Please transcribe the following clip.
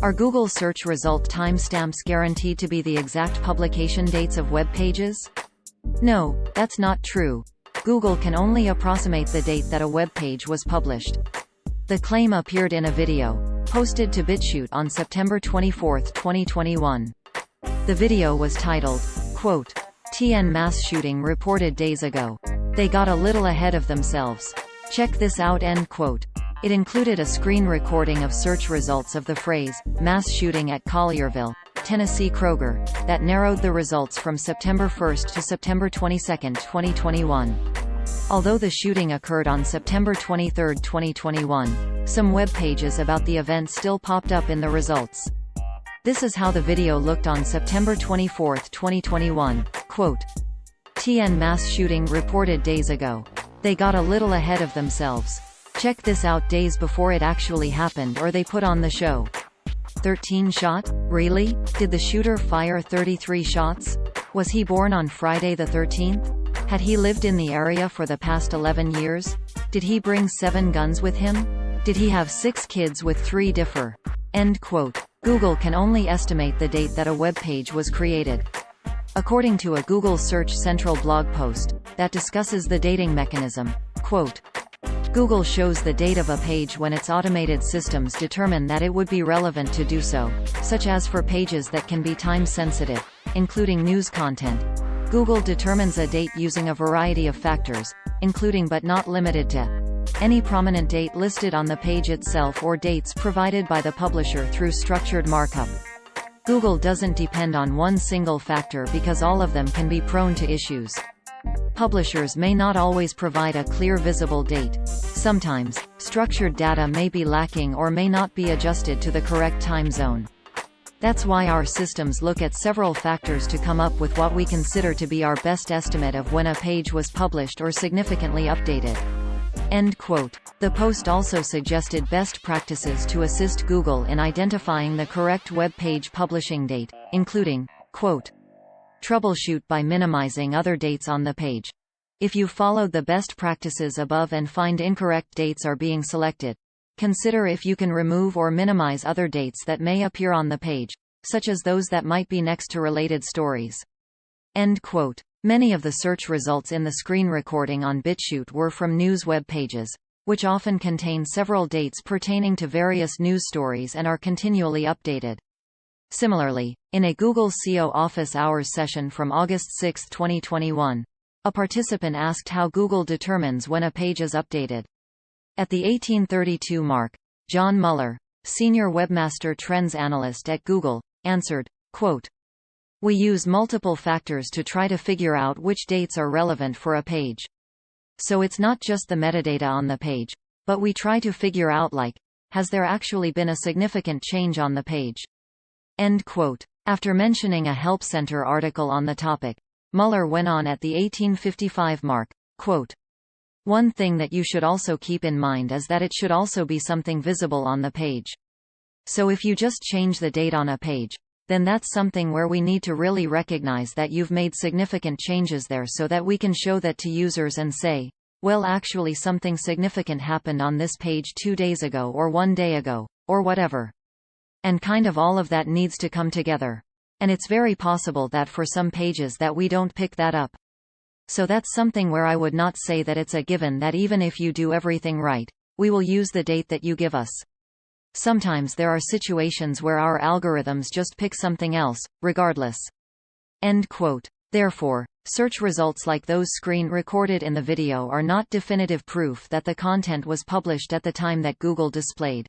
Are Google search result timestamps guaranteed to be the exact publication dates of web pages? No, that's not true. Google can only approximate the date that a web page was published. The claim appeared in a video posted to BitChute on September 24, 2021. The video was titled, quote, "TN mass shooting reported days ago. They got a little ahead of themselves. Check this out," end quote. It included a screen recording of search results of the phrase, "mass shooting at Collierville, Tennessee Kroger," that narrowed the results from September 1 to September 22, 2021. Although the shooting occurred on September 23, 2021, some web pages about the event still popped up in the results. This is how the video looked on September 24, 2021, quote, "TN mass shooting reported days ago. They got a little ahead of themselves. Check this out days before it actually happened or they put on the show. 13 shot? Really? Did the shooter fire 33 shots? Was he born on Friday the 13th? Had he lived in the area for the past 11 years? Did he bring 7 guns with him? Did he have 6 kids with 3 differ?" End quote. Google can only estimate the date that a web page was created. According to a Google Search Central blog post that discusses the dating mechanism, quote, "Google shows the date of a page when its automated systems determine that it would be relevant to do so, such as for pages that can be time-sensitive, including news content. Google determines a date using a variety of factors, including but not limited to any prominent date listed on the page itself or dates provided by the publisher through structured markup. Google doesn't depend on one single factor because all of them can be prone to issues. Publishers may not always provide a clear visible date. Sometimes, structured data may be lacking or may not be adjusted to the correct time zone. That's why our systems look at several factors to come up with what we consider to be our best estimate of when a page was published or significantly updated." End quote. The post also suggested best practices to assist Google in identifying the correct web page publishing date, including, quote, "Troubleshoot by minimizing other dates on the page. If you followed the best practices above and find incorrect dates are being selected, consider if you can remove or minimize other dates that may appear on the page, such as those that might be next to related stories." End quote. Many of the search results in the screen recording on BitChute were from news web pages, which often contain several dates pertaining to various news stories and are continually updated. Similarly, in a Google SEO Office Hours session from August 6, 2021, a participant asked how Google determines when a page is updated. At the 1832 mark, John Muller, Senior Webmaster Trends Analyst at Google, answered, quote, "We use multiple factors to try to figure out which dates are relevant for a page. So it's not just the metadata on the page, but we try to figure out has there actually been a significant change on the page?" End quote. After mentioning a Help Center article on the topic, Muller went on at the 1855 mark, quote, "One thing that you should also keep in mind is that it should also be something visible on the page. So if you just change the date on a page, then that's something where we need to really recognize that you've made significant changes there so that we can show that to users and say, well, actually something significant happened on this page 2 days ago or 1 day ago, or whatever. And kind of all of that needs to come together. And it's very possible that for some pages that we don't pick that up. So that's something where I would not say that it's a given that even if you do everything right, we will use the date that you give us. Sometimes there are situations where our algorithms just pick something else, regardless." End quote. Therefore, search results like those screen recorded in the video are not definitive proof that the content was published at the time that Google displayed.